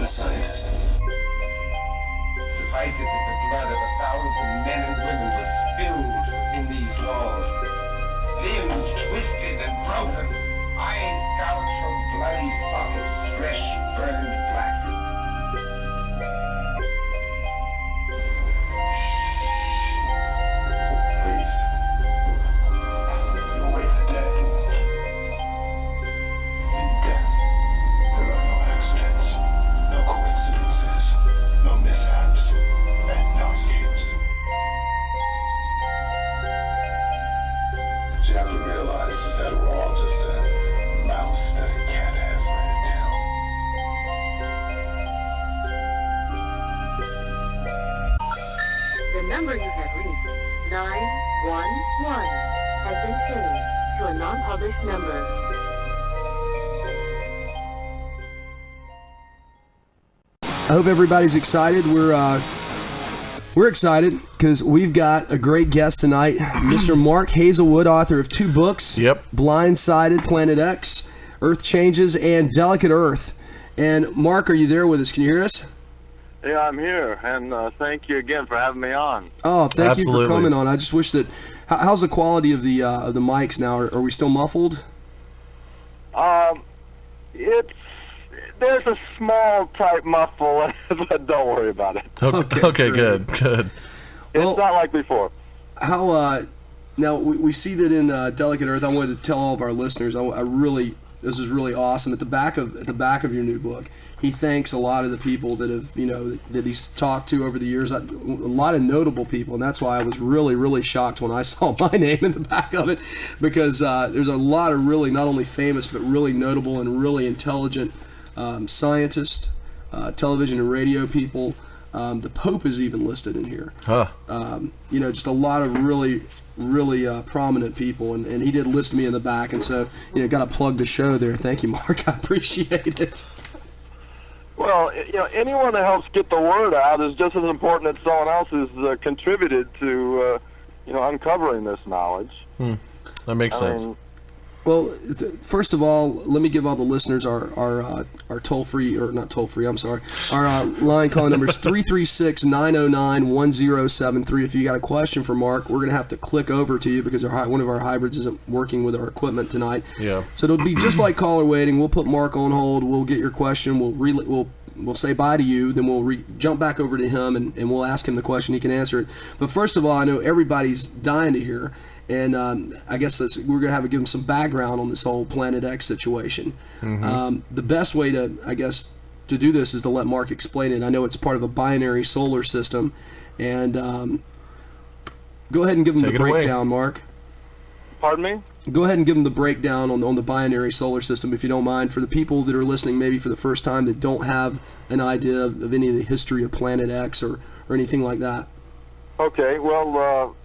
scientist. Suffice it that the blood of 1,000 men and women was spilled within these walls. Limbs twisted and broken, eyes gouged from bloody sockets, flesh burned black. Please. You await the dead. In death, there are no accidents, no coincidences, no mishaps, and no escapes. What you have to realize is that we're all just a mouse that a cat has by the tail. The number you have reached, 911, has been changed to a non-published number. I hope everybody's excited. We're excited because we've got a great guest tonight, Mr. Mark Hazelwood, author of 2 books. Yep. Blindsided, Planet X, Earth Changes, and Delicate Earth. And Mark, are you there with us? Can you hear us? Yeah, I'm here, and thank you again for having me on. Oh, thank Absolutely. you for coming on. I just wish that. How's the quality of the mics now? Are we still muffled? There's a small type muffle, but don't worry about it. Okay, good. Well, It's not like before. How now we see that in Delicate Earth. I wanted to tell all of our listeners. This is really awesome. At the back of your new book, he thanks a lot of the people that have that he's talked to over the years. A lot of notable people, and that's why I was really shocked when I saw my name in the back of it, because there's a lot of really not only famous but really notable and really intelligent scientists, television and radio people. The Pope is even listed in here. Huh. Just a lot of really prominent people, and he did list me in the back, and so got to plug the show there. Thank you, Mark. I appreciate it. Well, anyone that helps get the word out is just as important as someone else has contributed to, uncovering this knowledge. That makes sense. Well, first of all, let me give all the listeners our toll-free, or not toll-free, I'm sorry, our line call number is 336-909-1073. If you got a question for Mark, we're going to have to click over to you because one of our hybrids isn't working with our equipment tonight. Yeah. So it'll be just like caller waiting. We'll put Mark on hold. We'll get your question. We'll say bye to you. Then we'll jump back over to him, and we'll ask him the question. He can answer it. But first of all, I know everybody's dying to hear. And I guess we're going to give them some background on this whole Planet X situation. Mm-hmm. The best way to do this is to let Mark explain it. I know it's part of a binary solar system. And go ahead and give them Take the it away. breakdown, Mark. Pardon me? Go ahead and give them the breakdown on the binary solar system, if you don't mind, for the people that are listening maybe for the first time that don't have an idea of any of the history of Planet X or anything like that. Okay, well,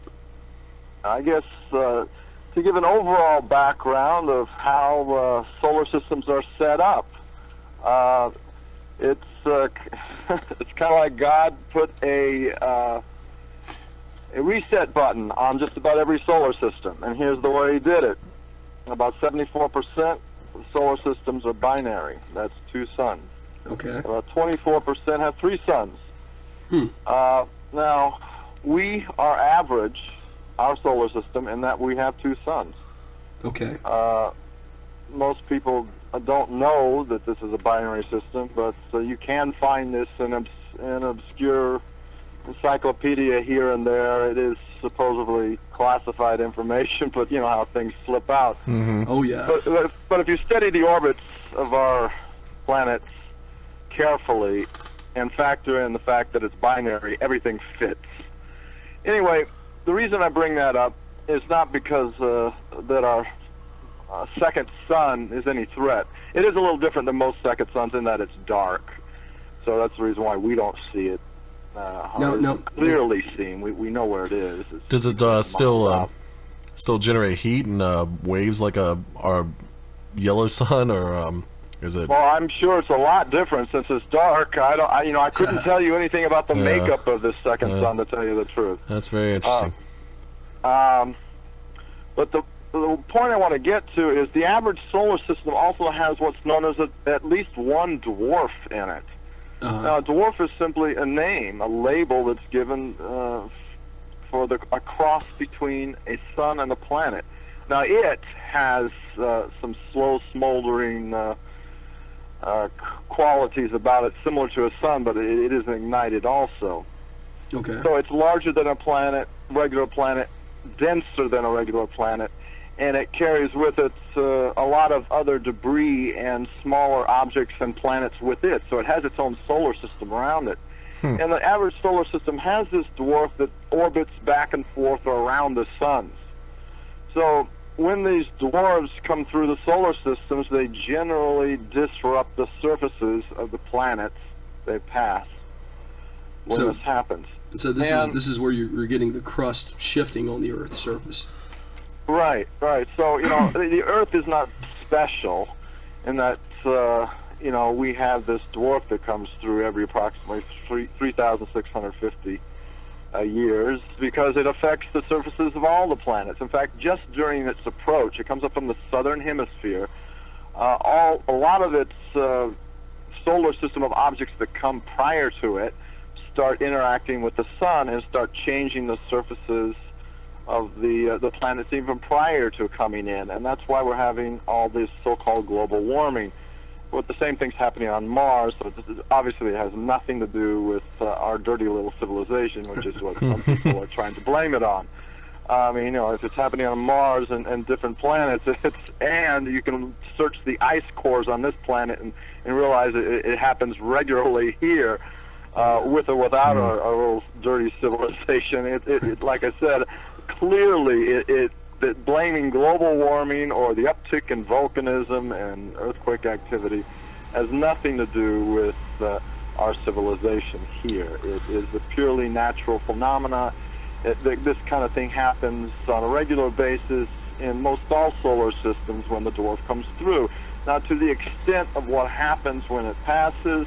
I guess to give an overall background of how solar systems are set up, it's it's kind of like God put a reset button on just about every solar system, and here's the way He did it. About 74% of solar systems are binary. That's 2 suns. Okay. About 24% have 3 suns. Now, we are average. Our solar system, in that we have 2 suns. Okay. Most people don't know that this is a binary system, but you can find this in obscure encyclopedia here and there. It is supposedly classified information, but you know how things slip out. Mm-hmm. Oh, yeah. But if you study the orbits of our planets carefully and factor in the fact that it's binary, everything fits. Anyway, the reason I bring that up is not because that our second sun is any threat. It is a little different than most second suns in that it's dark. So that's the reason why we don't see it clearly seen. We know where it is. Does it still generate heat and waves like our yellow sun, or is it? Well, I'm sure it's a lot different since it's dark. I couldn't tell you anything about the makeup of this second sun, to tell you the truth. That's very interesting. But the point I want to get to is the average solar system also has what's known as at least one dwarf in it. Now, a dwarf is simply a name, a label that's given for a cross between a sun and a planet. Now, it has some slow smoldering qualities about it, similar to a sun, but it isn't ignited also. Okay. So it's larger than a planet, regular planet, denser than a regular planet, and it carries with it a lot of other debris and smaller objects and planets with it. So it has its own solar system around it. And the average solar system has this dwarf that orbits back and forth around the suns. So when these dwarves come through the solar systems, they generally disrupt the surfaces of the planets they pass when this happens. So this is where you're getting the crust shifting on the Earth's surface. Right. So, the Earth is not special in that, we have this dwarf that comes through every approximately 3,650 years because it affects the surfaces of all the planets. In fact, just during its approach, it comes up from the southern hemisphere. A lot of its solar system of objects that come prior to it start interacting with the sun and start changing the surfaces of the planets even prior to coming in, and that's why we're having all this so-called global warming. But the same thing's happening on Mars, so obviously it has nothing to do with our dirty little civilization, which is what some people are trying to blame it on. I mean, if it's happening on Mars and different planets, and you can search the ice cores on this planet and realize it happens regularly here, with or without our little dirty civilization. It like I said, clearly that blaming global warming or the uptick in volcanism and earthquake activity has nothing to do with our civilization here. It is a purely natural phenomena. This kind of thing happens on a regular basis in most all solar systems when the dwarf comes through. Now, to the extent of what happens when it passes,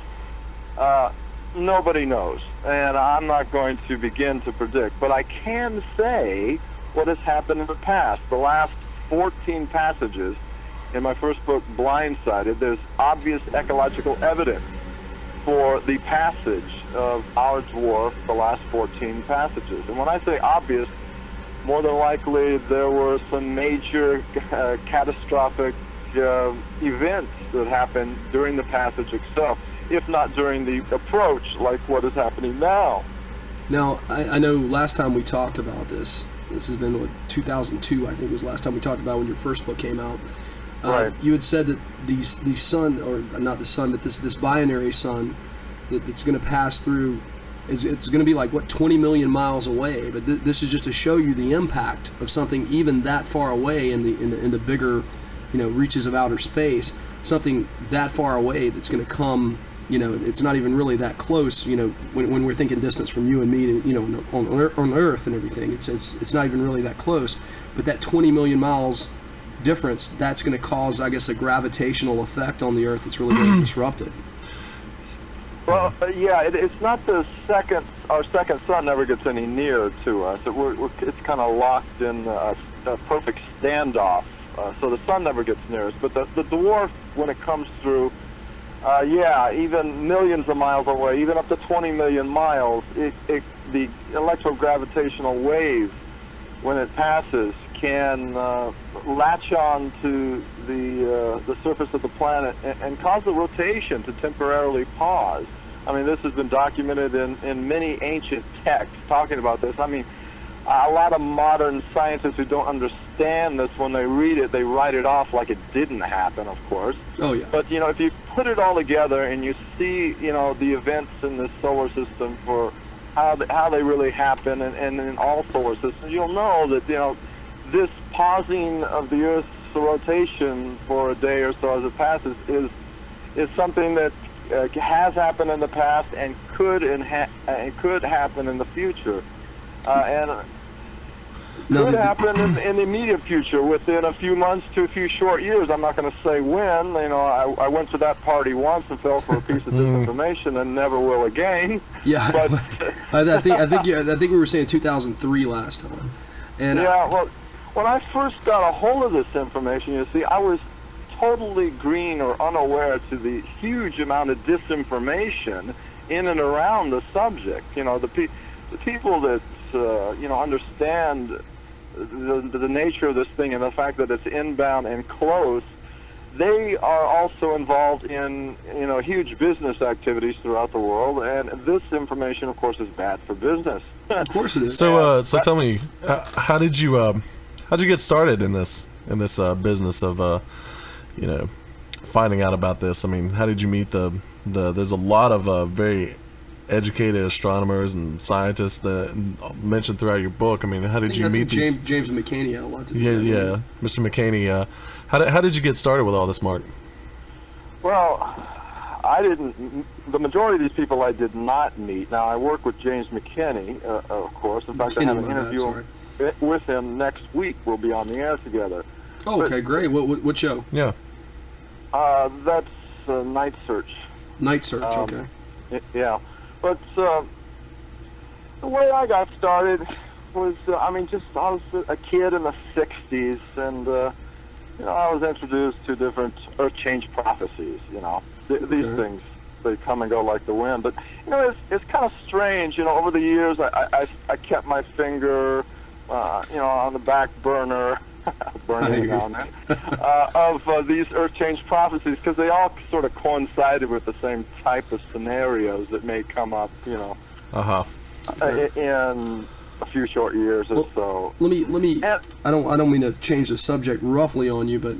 nobody knows, and I'm not going to begin to predict, but I can say what has happened in the past. The last 14 passages in my first book, Blindsided, there's obvious ecological evidence for the passage of our dwarf, the last 14 passages. And when I say obvious, more than likely there were some major catastrophic events that happened during the passage itself, if not during the approach, like what is happening now. Now, I know last time we talked about this has been 2002, I think was the last time we talked about when your first book came out. Right. You had said that the sun, or not the sun, but this binary sun that's going to pass through, it's going to be like, 20 million miles away, but this is just to show you the impact of something even that far away in the bigger, reaches of outer space, something that far away that's going to come. It's not even really that close. When we're thinking distance from you and me, on Earth and everything, it's not even really that close. But that 20 million miles difference, that's going to cause, I guess, a gravitational effect on the Earth that's really going to disrupt it. Well, yeah, it's not our second sun never gets any nearer to us. It's kind of locked in a perfect standoff. So the sun never gets near us. But the dwarf, when it comes through, even millions of miles away, even up to 20 million miles, the electrogravitational wave, when it passes, can latch on to the surface of the planet and cause the rotation to temporarily pause. I mean, this has been documented in many ancient texts talking about this. I mean, a lot of modern scientists who don't understand this, when they read it, they write it off like it didn't happen, of course. Oh, yeah. But, if you put it all together and you see, the events in the solar system for how they really happen and in all solar systems, you'll know that, this pausing of the Earth's rotation for a day or so as it passes is something that has happened in the past and could happen in the future. And could happen in the immediate future, within a few months to a few short years. I'm not going to say when. I went to that party once and fell for a piece of disinformation and never will again. Yeah, but I think we were saying 2003 last time. And well, when I first got a hold of this information, you see, I was totally green or unaware to the huge amount of disinformation in and around the subject. You know, the people that understand the nature of this thing and the fact that it's inbound and close. They are also involved in huge business activities throughout the world, and this information, of course, is bad for business. Of course it is. So tell me, how did you get started in this business of finding out about this? I mean, how did you meet the there's a lot of very educated astronomers and scientists that mentioned throughout your book. I mean, how did you meet these? James McKinney had a lot to do with that. Yeah, Mr. McKinney. How did you get started with all this, Mark? Well, I didn't. The majority of these people I did not meet. Now, I work with James McKinney, of course. In fact, I have an interview with him next week. We'll be on the air together. Oh, okay, great. What show? Yeah. That's Night Search. Night Search, okay. Yeah. But the way I got started was, I was a kid in the 60s, and, I was introduced to different Earth change prophecies, These things, they come and go like the wind. But, it's kind of strange, over the years, I kept my finger, on the back burner, burning down there, of these Earth change prophecies, because they all sort of coincided with the same type of scenarios that may come up, in a few short years or so. Let me. I don't mean to change the subject roughly on you, but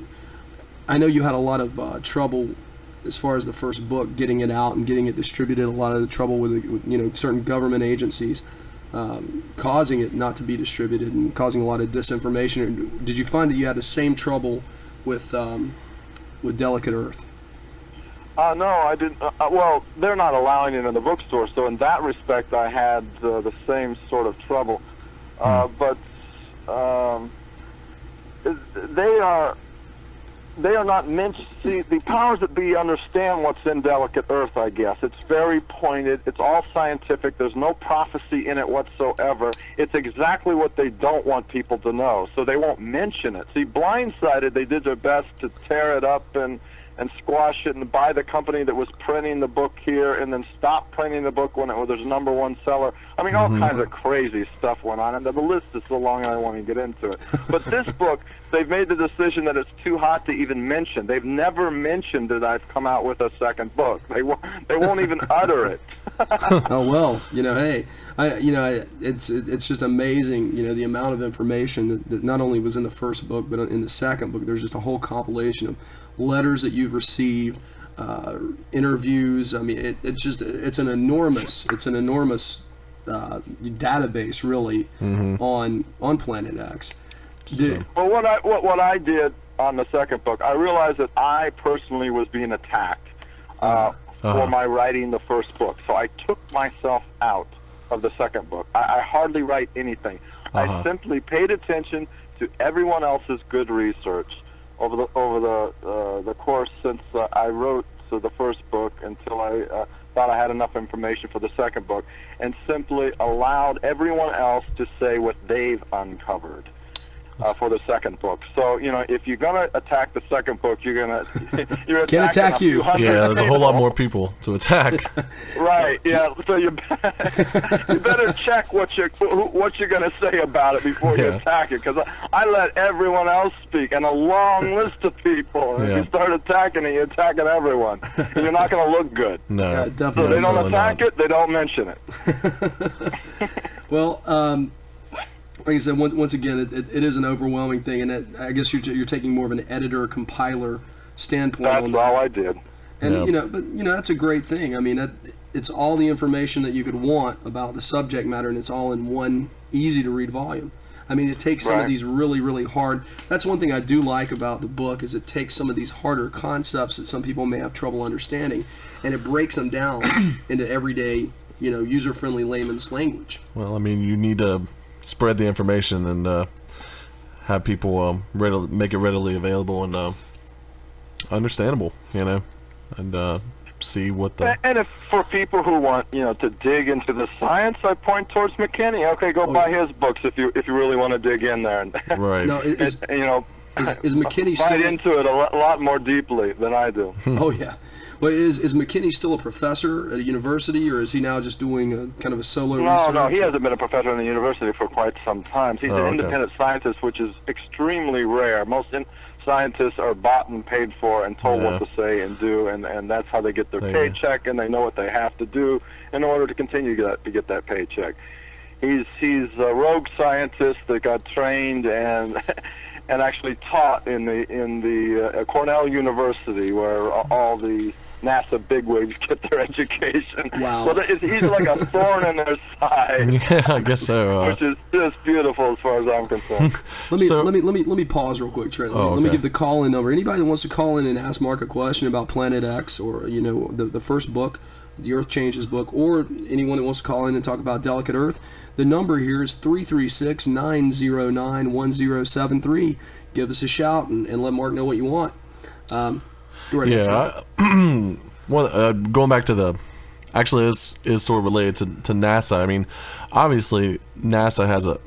I know you had a lot of trouble as far as the first book, getting it out and getting it distributed. A lot of the trouble with certain government agencies. Causing it not to be distributed and causing a lot of disinformation. Did you find that you had the same trouble with Delicate Earth? No, I didn't. Well, they're not allowing it in the bookstore, so in that respect, I had the same sort of trouble. But they are not meant. See, the powers that be understand what's in Delicate Earth, I guess. It's very pointed. It's all scientific. There's no prophecy in it whatsoever. It's exactly what they don't want people to know, so they won't mention it. See, Blindsided, they did their best to tear it up and squash it and buy the company that was printing the book here and then stop printing the book when it was their #1 seller. I mean, all kinds of crazy stuff went on, and the list is so long and I don't want to get into it. But this book, they've made the decision that it's too hot to even mention. They've never mentioned that I've come out with a second book. They won't even utter it. Oh well, hey, it's just amazing, the amount of information that not only was in the first book, but in the second book. There's just a whole compilation of letters that you've received, interviews. I mean, it's an enormous database, really, on Planet X. Well, what I did on the second book, I realized that I personally was being attacked for my writing the first book. So I took myself out of the second book. I hardly write anything. I simply paid attention to everyone else's good research over the course since I wrote the first book until I thought I had enough information for the second book, and simply allowed everyone else to say what they've uncovered. For the second book. So, if you're going to attack the second book, you're Can attack you. Yeah, there's a whole lot more people to attack. Right, yeah. So you better check what you're going to say about it before you attack it, because I let everyone else speak, and a long list of people. And if you start attacking it, you're attacking everyone. And you're not going to look good. No, yeah, definitely. So they don't attack it, they don't mention it. Well, like I said, once again, it is an overwhelming thing, and I guess you're taking more of an editor compiler standpoint on that. That's all I did. And but that's a great thing. I mean, it's all the information that you could want about the subject matter, and it's all in one easy to read volume. I mean, it takes some of these really, really hard. That's one thing I do like about the book, is it takes some of these harder concepts that some people may have trouble understanding, and it breaks them down into everyday, user-friendly layman's language. Well, I mean, you need to spread the information and have people make it readily available and understandable, and see what the... And if for people who want, to dig into the science, I point towards McKinney. Okay, go buy his books if you really want to dig in there. Right. No, Is McKinney bite still? into it a lot more deeply than I do. Oh yeah. Well, is McKinney still a professor at a university, or is he now just doing a kind of a solo research? No, he hasn't been a professor in the university for quite some time. He's an okay. independent scientist, which is extremely rare. Most scientists are bought and paid for and told what to say and do, and that's how they get their paycheck, and they know what they have to do in order to continue to get that paycheck. He's a rogue scientist that got trained and and actually taught in the Cornell University, where all the NASA bigwigs get their education. Wow. So he's like a thorn in their side. Yeah, I guess so. Which is just beautiful as far as I'm concerned. Let me pause real quick, Trent. Let me okay. give the call-in number. Anybody that wants to call in and ask Mark a question about Planet X, or the first book, the Earth Changes book, or anyone that wants to call in and talk about Delicate Earth, the number here is 336-909-1073. Give us a shout and let Mark know what you want. Go right ahead, Trent. Going back to actually this is sort of related to NASA. I mean, obviously NASA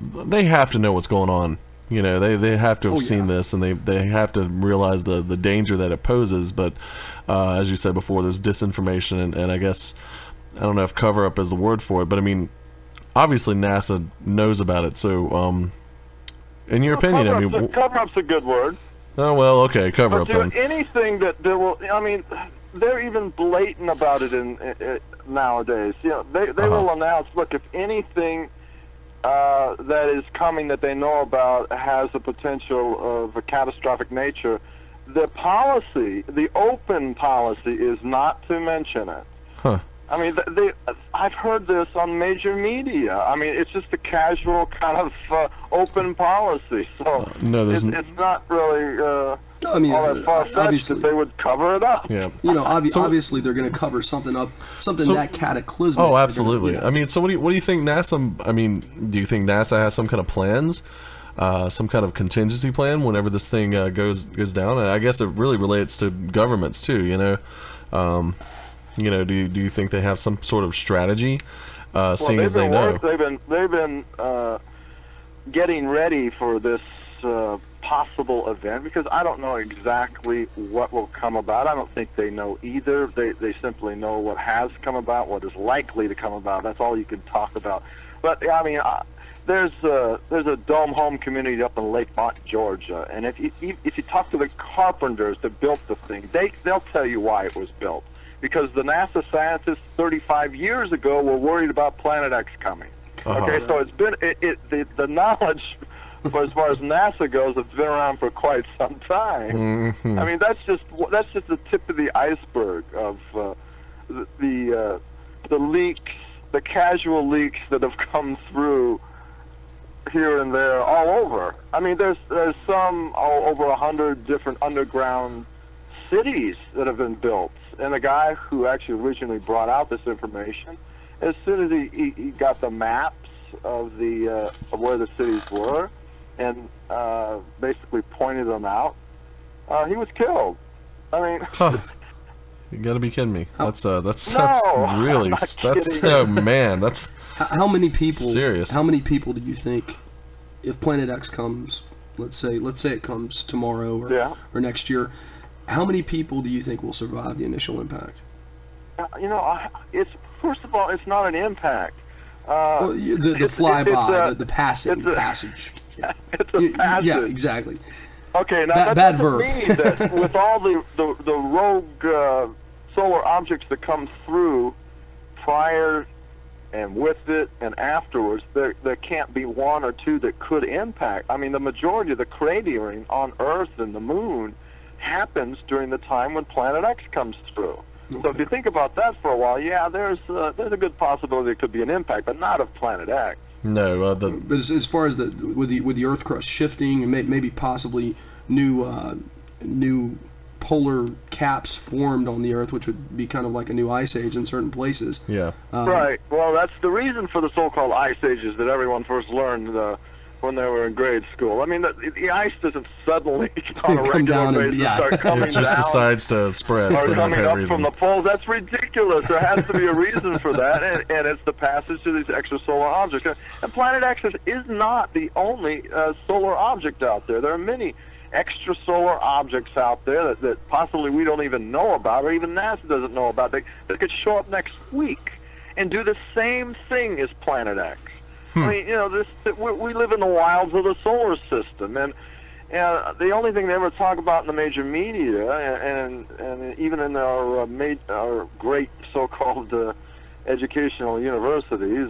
they have to know what's going on. They have to have seen this, and they have to realize the danger that it poses. But as you said before, there's disinformation, and I guess, I don't know if cover up is the word for it, but I mean, obviously NASA knows about it. So in your opinion, I mean, cover up's a good word. Oh well, okay, cover up then. Anything that will, I mean, they're even blatant about it in nowadays. They will announce, look, if anything that is coming that they know about has the potential of a catastrophic nature, the open policy is not to mention it. Huh. I mean, I've heard this on major media. I mean, it's just a casual kind of open policy. So it's not really all that far-fetched that they would cover it up. Yeah. Obviously they're going to cover something up, that cataclysmic. Oh, absolutely. I mean, so what do you think NASA? I mean, do you think NASA has some kind of plans, some kind of contingency plan whenever this thing goes down? And I guess it really relates to governments too. Do you think they have some sort of strategy, seeing as they know? They've been getting ready for this possible event, because I don't know exactly what will come about. I don't think they know either. They simply know what has come about, what is likely to come about. That's all you can talk about. But I mean, there's a dome home community up in Lake Mont, Georgia, and if you talk to the carpenters that built the thing, they'll tell you why it was built. Because the NASA scientists 35 years ago were worried about Planet X coming. Okay, so it's been the knowledge, for as far as NASA goes, it's been around for quite some time. Mm-hmm. I mean, that's just the tip of the iceberg of the leaks, the casual leaks that have come through here and there, all over. I mean, there's some over 100 different underground cities that have been built. And the guy who actually originally brought out this information, as soon as he got the maps of where the cities were, and basically pointed them out, he was killed. I mean, you got to be kidding me. That's no, really oh man, that's how many people? Serious. How many people do you think, if Planet X comes, let's say it comes tomorrow or next year? How many people do you think will survive the initial impact? It's first of all, it's not an impact. The flyby, the passage. Yeah. It's a passage. Yeah, exactly. Okay, now that bad doesn't verb. mean that with all the rogue solar objects that come through prior and with it and afterwards, there can't be one or two that could impact. I mean, the majority of the cratering on Earth and the Moon happens during the time when Planet X comes through. Okay. So if you think about that for a while, there's a good possibility it could be an impact, but not of Planet X. No, but as far as with the Earth crust shifting and maybe possibly new polar caps formed on the Earth, which would be kind of like a new ice age in certain places. Yeah. Right. Well, that's the reason for the so-called ice ages that everyone first learned when they were in grade school. I mean, the ice doesn't suddenly on a Come down regular and- basis yeah. start coming It just down decides to spread or for no coming apparent up reason. from the poles. That's ridiculous. There has to be a reason for that, and it's the passage to these extrasolar objects. And Planet X is not the only solar object out there. There are many extrasolar objects out there that possibly we don't even know about, or even NASA doesn't know about. They could show up next week and do the same thing as Planet X. I mean, you know, we live in the wilds of the solar system, and the only thing they ever talk about in the major media, and even in our great so-called educational universities,